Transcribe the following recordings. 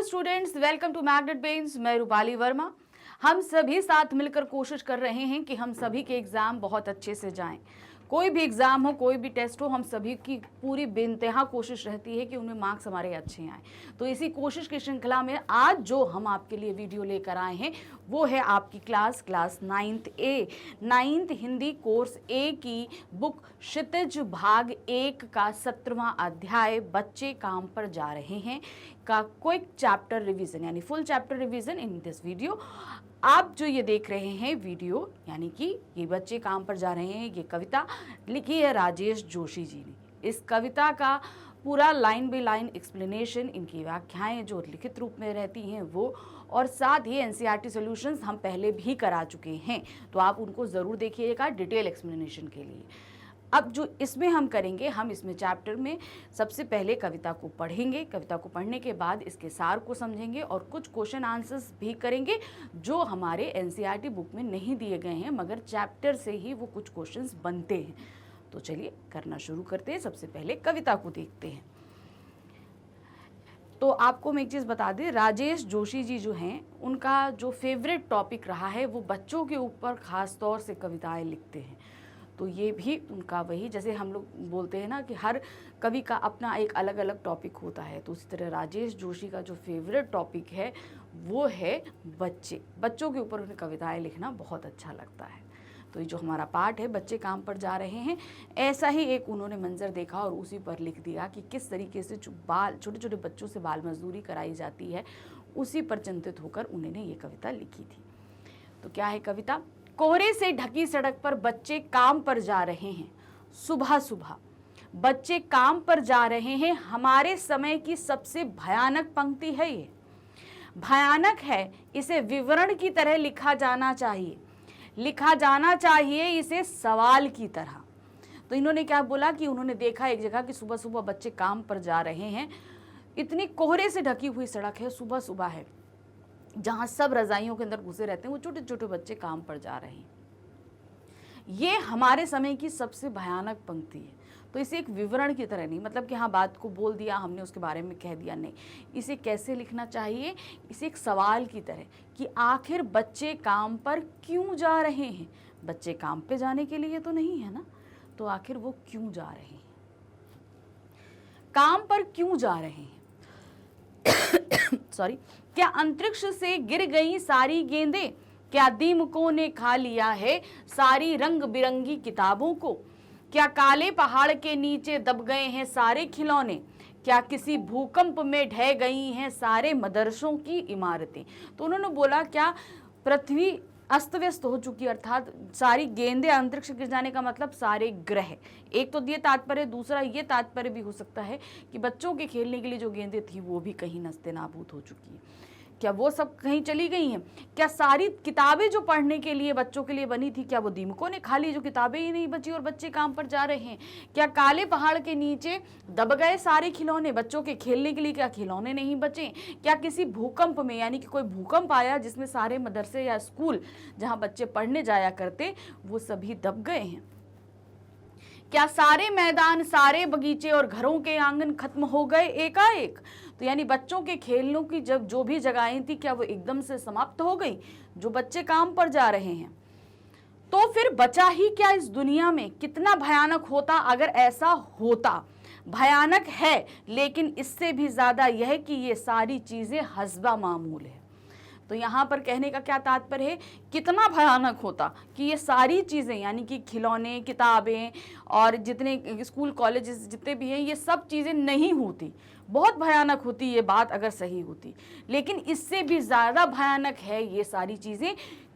Students, welcome to Magnet Brains. मैं रूपाली वर्मा। हम सभी साथ मिलकर कोशिश कर रहे हैं कि हम सभी के एग्ज़ाम बहुत अच्छे से जाएं। कोई भी एग्ज़ाम हो, कोई भी टेस्ट हो, हम सभी की पूरी बेइंतहा कोशिश रहती है कि उनमें मार्क्स हमारे अच्छे आएँ। तो इसी कोशिश की श्रृंखला में आज जो हम आपके लिए वीडियो लेकर आए हैं वो है आपकी क्लास 9th हिंदी कोर्स ए की बुक क्षितिज भाग 1 का 17वां अध्याय बच्चे काम पर जा रहे हैं का क्विक चैप्टर रिवीजन, यानी full chapter revision in this video. आप जो ये देख रहे हैं वीडियो, यानी कि ये बच्चे काम पर जा रहे हैं, ये कविता लिखी है राजेश जोशी जी ने। इस कविता का पूरा लाइन बाय लाइन एक्सप्लेनेशन, इनकी व्याख्याएं जो लिखित रूप में रहती हैं वो, और साथ ही एनसीईआरटी सॉल्यूशंस हम पहले भी करा चुके हैं, तो आप उनको ज़रूर देखिएगा डिटेल एक्सप्लेनेशन के लिए। अब जो इसमें हम करेंगे, हम इसमें चैप्टर में सबसे पहले कविता को पढ़ेंगे। कविता को पढ़ने के बाद इसके सार को समझेंगे और कुछ क्वेश्चन आंसर्स भी करेंगे जो हमारे एनसीईआरटी बुक में नहीं दिए गए हैं, मगर चैप्टर से ही वो कुछ क्वेश्चंस बनते हैं। तो चलिए करना शुरू करते हैं। सबसे पहले कविता को देखते हैं। तो आपको मैं एक चीज़ बता दें, राजेश जोशी जी जो हैं, उनका जो फेवरेट टॉपिक रहा है वो बच्चों के ऊपर ख़ास तौर से कविताएँ लिखते हैं। तो ये भी उनका वही, जैसे हम लोग बोलते हैं ना कि हर कवि का अपना एक अलग अलग टॉपिक होता है, तो उसी तरह राजेश जोशी का जो फेवरेट टॉपिक है वो है बच्चे। बच्चों के ऊपर उन्हें कविताएं लिखना बहुत अच्छा लगता है। तो ये जो हमारा पार्ट है, बच्चे काम पर जा रहे हैं, ऐसा ही एक उन्होंने मंजर देखा और उसी पर लिख दिया कि किस तरीके से छोटे छोटे बच्चों से बाल मजदूरी कराई जाती है, उसी पर चिंतित होकर उन्होंने ये कविता लिखी थी। तो क्या है कविता? कोहरे से ढकी सड़क पर बच्चे काम पर जा रहे हैं। सुबह सुबह बच्चे काम पर जा रहे हैं। हमारे समय की सबसे भयानक पंक्ति है ये। भयानक है, इसे विवरण की तरह लिखा जाना चाहिए। लिखा जाना चाहिए इसे सवाल की तरह। तो इन्होंने क्या बोला कि उन्होंने देखा एक जगह कि सुबह सुबह बच्चे काम पर जा रहे हैं। इतनी कोहरे से ढकी हुई सड़क है, सुबह सुबह है, जहाँ सब रजाइयों के अंदर घुसे रहते हैं, वो छोटे छोटे बच्चे काम पर जा रहे हैं। ये हमारे समय की सबसे भयानक पंक्ति है। तो इसे एक विवरण की तरह नहीं, मतलब कि हाँ बात को बोल दिया हमने, उसके बारे में कह दिया, नहीं। इसे कैसे लिखना चाहिए? इसे एक सवाल की तरह कि आखिर बच्चे काम पर क्यों जा रहे हैं। बच्चे काम पे जाने के लिए तो नहीं है ना, तो आखिर वो क्यों जा रहे हैं, काम पर क्यों जा रहे हैं। सॉरी। क्या अंतरिक्ष से गिर गई सारी गेंदें? क्या दीमकों ने खा लिया है सारी रंग बिरंगी किताबों को? क्या काले पहाड़ के नीचे दब गए हैं सारे खिलौने? क्या किसी भूकंप में ढह गई हैं सारे मदरसों की इमारतें? तो उन्होंने बोला क्या पृथ्वी अस्त व्यस्त हो चुकी, अर्थात सारी गेंदें, अंतरिक्ष गिर जाने का मतलब सारे ग्रह। एक तो ये तात्पर्य, दूसरा ये तात्पर्य भी हो सकता है कि बच्चों के खेलने के लिए जो गेंदें थी वो भी कहीं नस्ते नाबूद हो चुकी है। क्या वो सब कहीं चली गई हैं? क्या सारी किताबें जो पढ़ने के लिए बच्चों के लिए बनी थी, क्या वो दीमकों ने खा ली, जो किताबें ही नहीं बची और बच्चे काम पर जा रहे हैं? क्या काले पहाड़ के नीचे दब गए सारे खिलौने? बच्चों के खेलने के लिए क्या खिलौने नहीं बचे? क्या किसी भूकंप में, यानी कि कोई भूकंप आया जिसमें सारे मदरसे या स्कूल जहाँ बच्चे पढ़ने जाया करते वो सभी दब गए हैं? क्या सारे मैदान, सारे बगीचे और घरों के आंगन खत्म हो गए एकाएक? तो यानी बच्चों के खेलने की जब जो भी जगहें थी, क्या वो एकदम से समाप्त हो गई, जो बच्चे काम पर जा रहे हैं? तो फिर बचा ही क्या इस दुनिया में? कितना भयानक होता अगर ऐसा होता। भयानक है, लेकिन इससे भी ज्यादा यह कि ये सारी चीजें हस्बा मामूल है। तो यहाँ पर कहने का क्या तात्पर्य है? कितना भयानक होता कि ये सारी चीज़ें, यानी कि खिलौने, किताबें और जितने स्कूल कॉलेजेस जितने भी हैं, ये सब चीज़ें नहीं होती। बहुत भयानक होती ये बात अगर सही होती, लेकिन इससे भी ज़्यादा भयानक है ये सारी चीज़ें,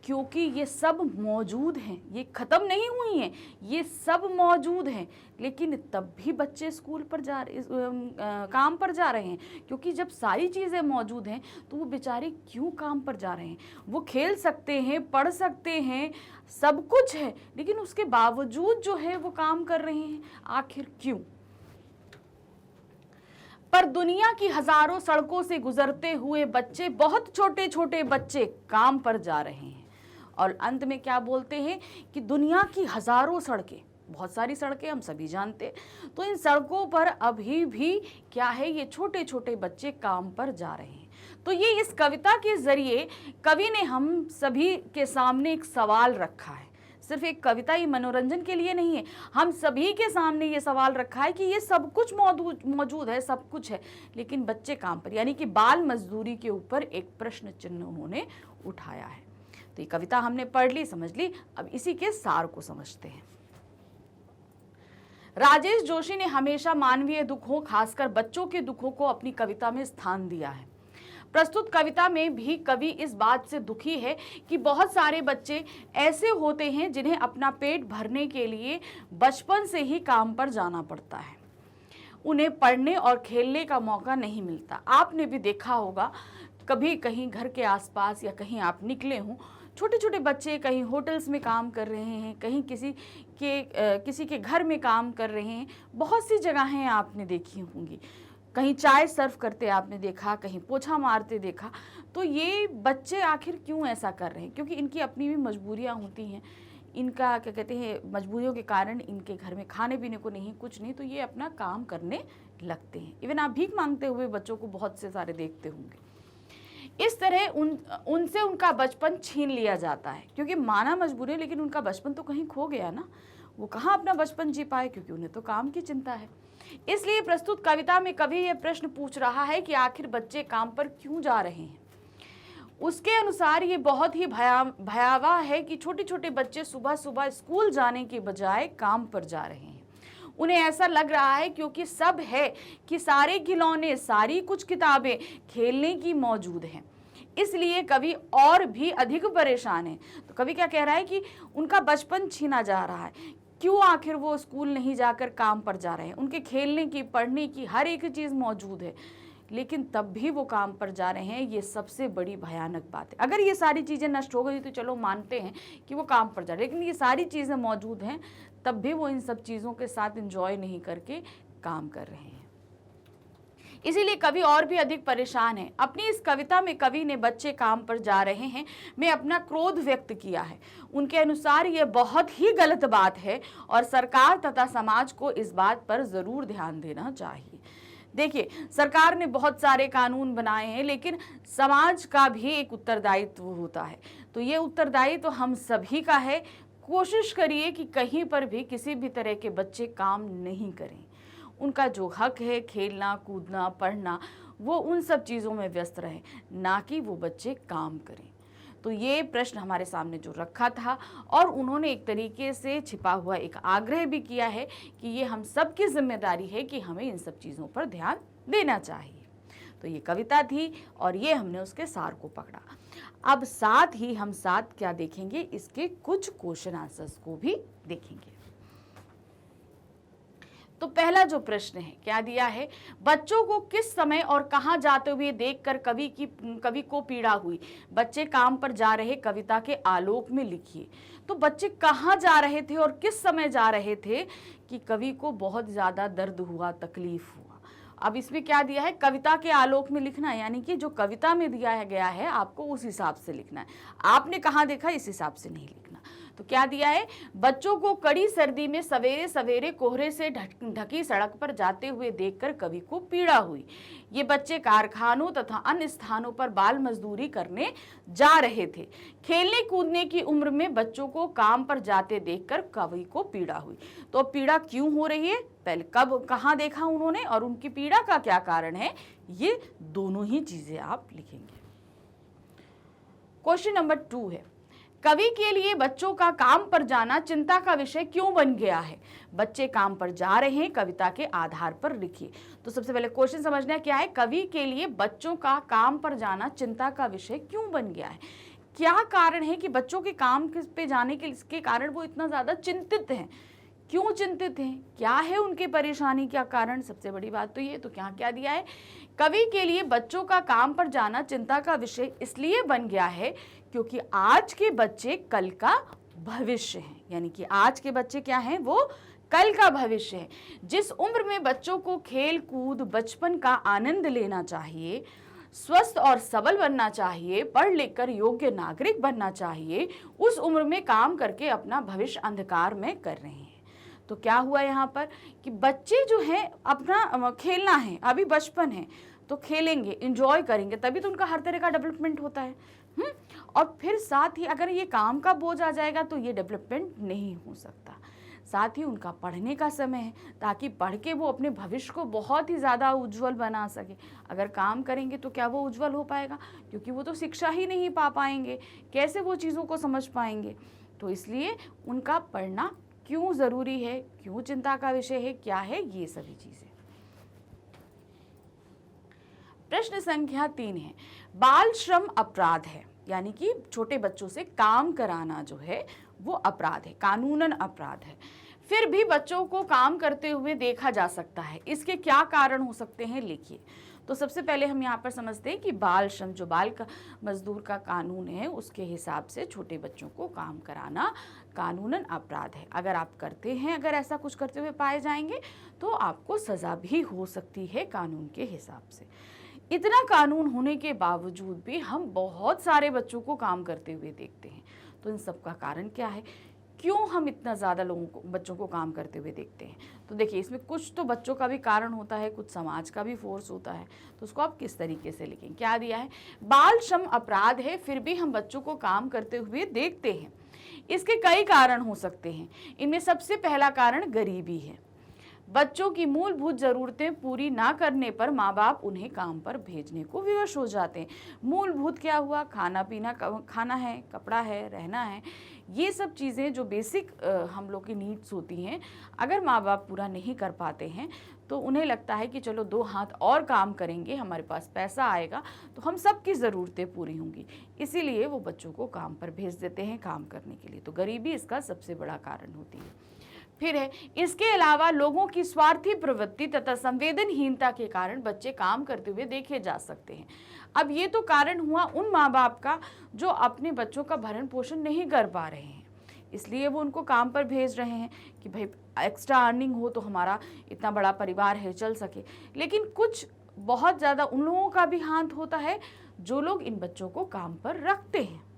क्योंकि ये सब मौजूद हैं, ये ख़त्म नहीं हुई हैं, ये सब मौजूद हैं, लेकिन तब भी बच्चे स्कूल पर काम पर जा रहे हैं। क्योंकि जब सारी चीज़ें मौजूद हैं तो वो बेचारे क्यों काम पर जा रहे हैं? वो खेल सकते हैं, पढ़ सकते हैं, सब कुछ है, लेकिन उसके बावजूद जो है वो काम कर रहे हैं। आखिर क्यों? पर दुनिया की हजारों सड़कों से गुजरते हुए बच्चे, बहुत छोटे छोटे बच्चे काम पर जा रहे हैं। और अंत में क्या बोलते हैं कि दुनिया की हजारों सड़कें, बहुत सारी सड़कें हम सभी जानते हैं। तो इन सड़कों पर अभी भी क्या है, ये छोटे छोटे बच्चे काम पर जा रहे हैं। तो ये इस कविता के जरिए कवि ने हम सभी के सामने एक सवाल रखा है। सिर्फ एक कविता ही मनोरंजन के लिए नहीं है, हम सभी के सामने ये सवाल रखा है कि ये सब कुछ मौजूद है, सब कुछ है, लेकिन बच्चे काम पर, यानी कि बाल मजदूरी के ऊपर एक प्रश्न चिन्ह उन्होंने उठाया है। तो ये कविता हमने पढ़ ली, समझ ली, अब इसी के सार को समझते हैं। राजेश जोशी ने हमेशा मानवीय दुखों, खासकर बच्चों के दुखों को अपनी कविता में स्थान दिया है। प्रस्तुत कविता में भी कवि इस बात से दुखी है कि बहुत सारे बच्चे ऐसे होते हैं जिन्हें अपना पेट भरने के लिए बचपन से ही काम पर जाना पड़ता है, उन्हें पढ़ने और खेलने का मौका नहीं मिलता। आपने भी देखा होगा, कभी कहीं घर के आसपास या कहीं आप निकले हों, छोटे छोटे बच्चे कहीं होटल्स में काम कर रहे हैं, कहीं किसी के घर में काम कर रहे हैं, बहुत सी जगहें आपने देखी होंगी। कहीं चाय सर्व करते आपने देखा, कहीं पोछा मारते देखा। तो ये बच्चे आखिर क्यों ऐसा कर रहे हैं? क्योंकि इनकी अपनी भी मजबूरियां होती हैं, इनका क्या कहते हैं, मजबूरियों के कारण इनके घर में खाने पीने को नहीं, कुछ नहीं, तो ये अपना काम करने लगते हैं। इवन आप भीख मांगते हुए बच्चों को बहुत से सारे देखते होंगे। इस तरह उनसे उनका बचपन छीन लिया जाता है, क्योंकि माना मजबूरी है, लेकिन उनका बचपन तो कहीं खो गया ना, वो कहाँ अपना बचपन जी पाए, क्योंकि उन्हें तो काम की चिंता है। इसलिए प्रस्तुत कविता में कवि यह प्रश्न पूछ रहा है कि आखिर बच्चे काम पर क्यों जा रहे हैं। उसके अनुसार ये बहुत ही भयावह है कि छोटे छोटे बच्चे सुबह सुबह स्कूल जाने के बजाय काम पर जा रहे हैं। उन्हें ऐसा लग रहा है क्योंकि सब है कि सारे खिलौने, सारी कुछ किताबें खेलने की मौजूद हैं, इसलिए कवि और भी अधिक परेशान है। तो कवि क्या कह रहा है कि उनका बचपन छीना जा रहा है। क्यों आखिर वो स्कूल नहीं जाकर काम पर जा रहे हैं? उनके खेलने की, पढ़ने की हर एक चीज़ मौजूद है, लेकिन तब भी वो काम पर जा रहे हैं। ये सबसे बड़ी भयानक बात है। अगर ये सारी चीज़ें नष्ट हो गई तो चलो मानते हैं कि वो काम पर जा रहे हैं, लेकिन ये सारी चीज़ें मौजूद हैं, तब भी वो इन सब चीज़ों के साथ एंजॉय नहीं करके काम कर रहे हैं। इसीलिए कवि और भी अधिक परेशान है। अपनी इस कविता में कवि ने बच्चे काम पर जा रहे हैं में अपना क्रोध व्यक्त किया है। उनके अनुसार यह बहुत ही गलत बात है और सरकार तथा समाज को इस बात पर जरूर ध्यान देना चाहिए। देखिए, सरकार ने बहुत सारे कानून बनाए हैं, लेकिन समाज का भी एक उत्तरदायित्व होता है। तो ये उत्तरदायित्व हम सभी का है। कोशिश करिए कि कहीं पर भी किसी भी तरह के बच्चे काम नहीं करें। उनका जो हक है, खेलना, कूदना, पढ़ना, वो उन सब चीज़ों में व्यस्त रहे, ना कि वो बच्चे काम करें। तो ये प्रश्न हमारे सामने जो रखा था, और उन्होंने एक तरीके से छिपा हुआ एक आग्रह भी किया है कि ये हम सब की जिम्मेदारी है कि हमें इन सब चीज़ों पर ध्यान देना चाहिए। तो ये कविता थी और ये हमने उसके सार को पकड़ा। अब साथ ही हम क्या देखेंगे, इसके कुछ क्वेश्चन आंसर्स को भी देखेंगे। तो पहला जो प्रश्न है, क्या दिया है, बच्चों को किस समय और कहां जाते हुए देखकर कवि को पीड़ा हुई। बच्चे काम पर जा रहे कविता के आलोक में लिखिए। तो बच्चे कहां जा रहे थे और किस समय जा रहे थे कि कवि को बहुत ज्यादा दर्द हुआ, तकलीफ हुआ। अब इसमें क्या दिया है, कविता के आलोक में लिखना है, यानी कि जो कविता में दिया गया है आपको उस हिसाब से लिखना है। आपने कहाँ देखा इस हिसाब से नहीं लिखना। तो क्या दिया है, बच्चों को कड़ी सर्दी में सवेरे सवेरे कोहरे से ढकी सड़क पर जाते हुए देखकर कवि को पीड़ा हुई। ये बच्चे कारखानों तथा अन्य स्थानों पर बाल मजदूरी करने जा रहे थे। खेलने कूदने की उम्र में बच्चों को काम पर जाते देखकर कवि को पीड़ा हुई। तो पीड़ा क्यों हो रही है, पहले कब कहाँ देखा उन्होंने और उनकी पीड़ा का क्या कारण है, ये दोनों ही चीजें आप लिखेंगे। क्वेश्चन नंबर 2 है, कवि के लिए बच्चों का काम पर जाना चिंता का विषय क्यों बन गया है। बच्चे काम पर जा रहे हैं, कविता के आधार पर लिखिए। तो सबसे पहले क्वेश्चन समझना क्या है, कवि के लिए बच्चों का काम पर जाना चिंता का विषय क्यों बन गया है। क्या कारण है कि बच्चों के काम पे जाने के कारण वो इतना ज्यादा चिंतित हैं। क्यों चिंतित हैं, क्या है उनके परेशानी का कारण, सबसे बड़ी बात तो ये। तो क्या दिया है, कवि के लिए बच्चों का काम पर जाना चिंता का विषय इसलिए बन गया है क्योंकि आज के बच्चे कल का भविष्य हैं। यानी कि आज के बच्चे क्या हैं, वो कल का भविष्य है। जिस उम्र में बच्चों को खेल कूद, बचपन का आनंद लेना चाहिए, स्वस्थ और सबल बनना चाहिए, पढ़ लिख कर योग्य नागरिक बनना चाहिए, उस उम्र में काम करके अपना भविष्य अंधकार में कर रहे हैं। तो क्या हुआ यहाँ पर कि बच्चे जो हैं अपना खेलना है, अभी बचपन है तो खेलेंगे, इंजॉय करेंगे, तभी तो उनका हर तरह का डेवलपमेंट होता है। और फिर साथ ही अगर ये काम का बोझ आ जाएगा तो ये डेवलपमेंट नहीं हो सकता। साथ ही उनका पढ़ने का समय है, ताकि पढ़ के वो अपने भविष्य को बहुत ही ज़्यादा उज्जवल बना सके। अगर काम करेंगे तो क्या वो उज्जवल हो पाएगा, क्योंकि वो तो शिक्षा ही नहीं पा पाएंगे, कैसे वो चीज़ों को समझ पाएंगे। तो इसलिए उनका पढ़ना क्यों ज़रूरी है, क्यों चिंता का विषय है, क्या है, ये सभी चीज़ें। प्रश्न संख्या 3 है, बाल श्रम अपराध है, यानी कि छोटे बच्चों से काम कराना जो है वो अपराध है, कानूनन अपराध है। फिर भी बच्चों को काम करते हुए देखा जा सकता है, इसके क्या कारण हो सकते हैं, लिखिए। तो सबसे पहले हम यहाँ पर समझते हैं कि बाल श्रम, जो बाल का मजदूर का कानून है, उसके हिसाब से छोटे बच्चों को काम कराना कानूनन अपराध है। अगर आप करते हैं, अगर ऐसा कुछ करते हुए पाए जाएंगे तो आपको सज़ा भी हो सकती है कानून के हिसाब से। इतना कानून होने के बावजूद भी हम बहुत सारे बच्चों को काम करते हुए देखते हैं। तो इन सब का कारण क्या है, क्यों हम इतना ज़्यादा बच्चों को काम करते हुए देखते हैं? तो देखिए, इसमें कुछ तो बच्चों का भी कारण होता है, कुछ समाज का भी फोर्स होता है। तो उसको आप किस तरीके से लिखें? क्या दिया है, बाल श्रम अपराध है, फिर भी हम बच्चों को काम करते हुए देखते हैं। इसके कई कारण हो सकते हैं। इनमें सबसे पहला कारण गरीबी है। बच्चों की मूलभूत ज़रूरतें पूरी ना करने पर माँ बाप उन्हें काम पर भेजने को विवश हो जाते हैं। मूलभूत क्या हुआ, खाना पीना, खाना है, कपड़ा है, रहना है, ये सब चीज़ें जो बेसिक हम लोग की नीड्स होती हैं, अगर माँ बाप पूरा नहीं कर पाते हैं तो उन्हें लगता है कि चलो 2 हाथ और काम करेंगे, हमारे पास पैसा आएगा तो हम सब की ज़रूरतें पूरी होंगी, इसीलिए वो बच्चों को काम पर भेज देते हैं काम करने के लिए। तो गरीबी इसका सबसे बड़ा कारण होती है। फिर है, इसके अलावा लोगों की स्वार्थी प्रवृत्ति तथा संवेदनहीनता के कारण बच्चे काम करते हुए देखे जा सकते हैं। अब ये तो कारण हुआ उन माँ बाप का जो अपने बच्चों का भरण पोषण नहीं कर पा रहे हैं, इसलिए वो उनको काम पर भेज रहे हैं कि भाई एक्स्ट्रा अर्निंग हो तो हमारा इतना बड़ा परिवार है चल सके। लेकिन कुछ बहुत ज़्यादा उन लोगों का भी हाथ होता है जो लोग इन बच्चों को काम पर रखते हैं।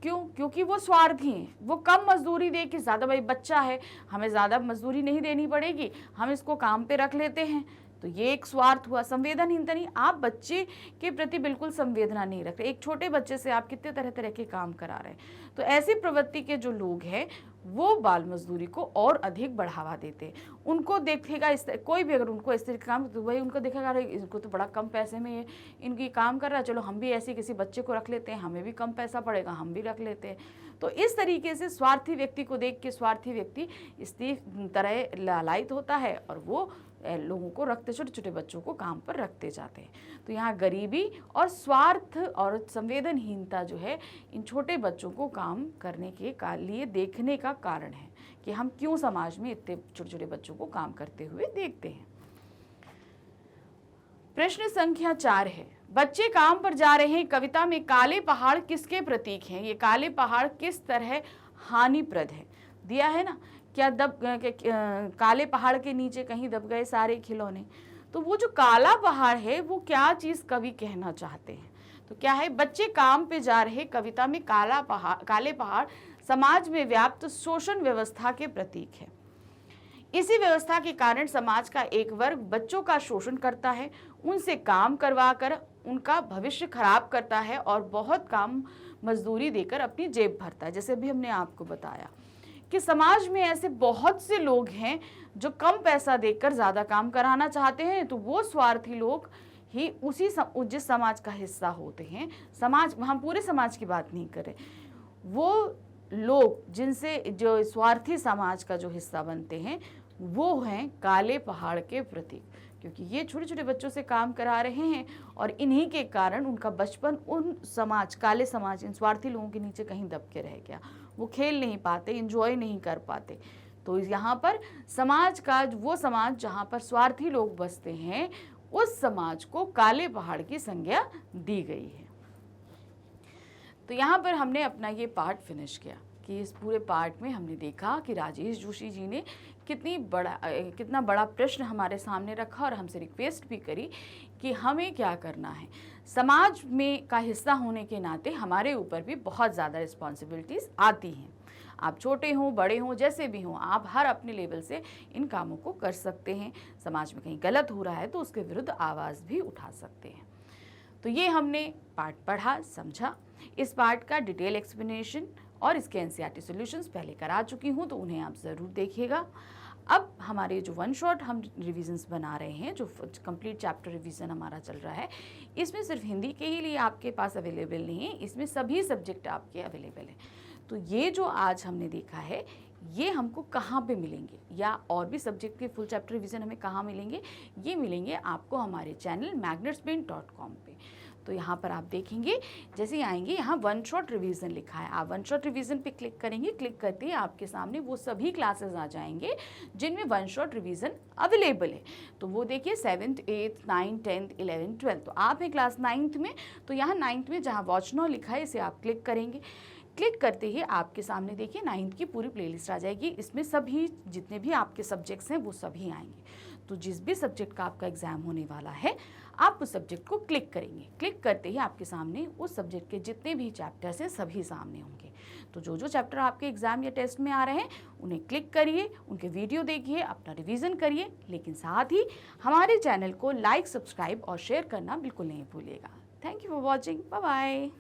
क्यों? क्योंकि वो स्वार्थी हैं, वो कम मजदूरी दे के, ज़्यादा भाई बच्चा है, हमें ज़्यादा मजदूरी नहीं देनी पड़ेगी, हम इसको काम पे रख लेते हैं। तो ये एक स्वार्थ हुआ। संवेदनहीनता नहीं, आप बच्चे के प्रति बिल्कुल संवेदना नहीं रख रहे। एक छोटे बच्चे से आप कितने तरह तरह के काम करा रहे हैं। तो ऐसी प्रवृत्ति के जो लोग हैं वो बाल मजदूरी को और अधिक बढ़ावा देते हैं। उनको देखेगा कोई भी अगर उनको इस तरह का काम, तो वही उनको देखेगा अरे इनको तो बड़ा कम पैसे में ये इनकी काम कर रहा है, चलो हम भी ऐसे किसी बच्चे को रख लेते हैं, हमें भी कम पैसा पड़ेगा, हम भी रख लेते हैं। तो इस तरीके से स्वार्थी व्यक्ति को देख के स्वार्थी व्यक्ति इस तरह लालायित होता है और वो लोगों को रखते, छोटे छोटे बच्चों को काम पर रखते जाते हैं। तो यहाँ गरीबी और स्वार्थ और संवेदनहीनता जो है इन छोटे बच्चों को काम करने के लिए देखने का कारण है कि हम क्यों समाज में इतने छोटे छोटे बच्चों को काम करते हुए देखते हैं। प्रश्न संख्या 4 है, बच्चे काम पर जा रहे हैं, कविता में काले पहाड़ किसके प्रतीक हैं? ये काले पहाड़ किस तरह हानिप्रद है, दिया है ना। क्या काले पहाड़ के नीचे कहीं दब गए सारे खिलौने। तो वो जो काला पहाड़ है वो क्या चीज़ कवि कहना चाहते हैं? तो क्या है, बच्चे काम पे जा रहे, कविता में काले पहाड़ समाज में व्याप्त शोषण व्यवस्था के प्रतीक है। इसी व्यवस्था के कारण समाज का एक वर्ग बच्चों का शोषण करता है, उनसे काम करवा कर उनका भविष्य खराब करता है और बहुत काम मजदूरी देकर अपनी जेब भरता है। जैसे भी हमने आपको बताया कि समाज में ऐसे बहुत से लोग हैं जो कम पैसा देकर ज़्यादा काम कराना चाहते हैं। तो वो स्वार्थी लोग ही जिस समाज का हिस्सा होते हैं, समाज, हम पूरे समाज की बात नहीं करें, वो लोग जिनसे जो स्वार्थी समाज का जो हिस्सा बनते हैं वो हैं काले पहाड़ के प्रतीक, क्योंकि ये छोटे छोटे बच्चों से काम करा रहे हैं और इन्हीं के कारण उनका बचपन उन समाज, काले समाज, इन स्वार्थी लोगों के नीचे कहीं दब के रह गया। वो खेल नहीं पाते, एंजॉय नहीं कर पाते। तो यहाँ पर समाज का वो समाज जहाँ पर स्वार्थी लोग बसते हैं, उस समाज को काले पहाड़ की संज्ञा दी गई है। तो यहाँ पर हमने अपना ये पार्ट फिनिश किया कि इस पूरे पार्ट में हमने देखा कि राजेश जोशी जी ने कितना बड़ा प्रश्न हमारे सामने रखा और हमसे रिक्वेस्ट भी करी कि हमें क्या करना है। समाज में का हिस्सा होने के नाते हमारे ऊपर भी बहुत ज़्यादा रिस्पॉन्सिबिलिटीज़ आती हैं। आप छोटे हों, बड़े हों, जैसे भी हों, आप हर अपने लेवल से इन कामों को कर सकते हैं। समाज में कहीं गलत हो रहा है तो उसके विरुद्ध आवाज़ भी उठा सकते हैं। तो ये हमने पार्ट पढ़ा, समझा। इस पार्ट का डिटेल एक्सप्लेनेशन और इसके एनसीईआरटी सॉल्यूशंस पहले करा चुकी हूँ, तो उन्हें आप ज़रूर देखिएगा। अब हमारे जो वन शॉट हम रिविजन्स बना रहे हैं, जो कंप्लीट चैप्टर रिवीजन हमारा चल रहा है, इसमें सिर्फ हिंदी के ही लिए आपके पास अवेलेबल नहीं है, इसमें सभी सब्जेक्ट आपके अवेलेबल हैं। तो ये जो आज हमने देखा है, ये हमको कहाँ पे मिलेंगे, या और भी सब्जेक्ट के फुल चैप्टर रिवीजन हमें कहाँ मिलेंगे, ये मिलेंगे आपको हमारे चैनल magnetspain.com पे। तो यहाँ पर आप देखेंगे, जैसे ही आएंगे यहाँ वन शॉट रिवीजन लिखा है, आप वन शॉट रिवीजन पे क्लिक करेंगे। क्लिक करते ही आपके सामने वो सभी क्लासेस आ जाएंगे जिनमें वन शॉट रिवीजन अवेलेबल है। तो वो देखिए 7th, 8th, 9th, 10th, 11th, 12th। तो आप हैं क्लास 9th में, तो यहाँ 9th में जहाँ वॉच नाउ लिखा है, इसे आप क्लिक करेंगे। क्लिक करते ही आपके सामने देखिए 9th की पूरी प्लेलिस्ट आ जाएगी। इसमें सभी जितने भी आपके सब्जेक्ट्स हैं वो सभी आएंगे। तो जिस भी सब्जेक्ट का आपका एग्जाम होने वाला है, आप उस सब्जेक्ट को क्लिक करेंगे। क्लिक करते ही आपके सामने उस सब्जेक्ट के जितने भी चैप्टर्स हैं सभी सामने होंगे। तो जो जो चैप्टर आपके एग्जाम या टेस्ट में आ रहे हैं उन्हें क्लिक करिए, उनके वीडियो देखिए, अपना रिवीजन करिए, लेकिन साथ ही हमारे चैनल को लाइक, सब्सक्राइब और शेयर करना बिल्कुल नहीं भूलिएगा। Thank you for watching. Bye bye.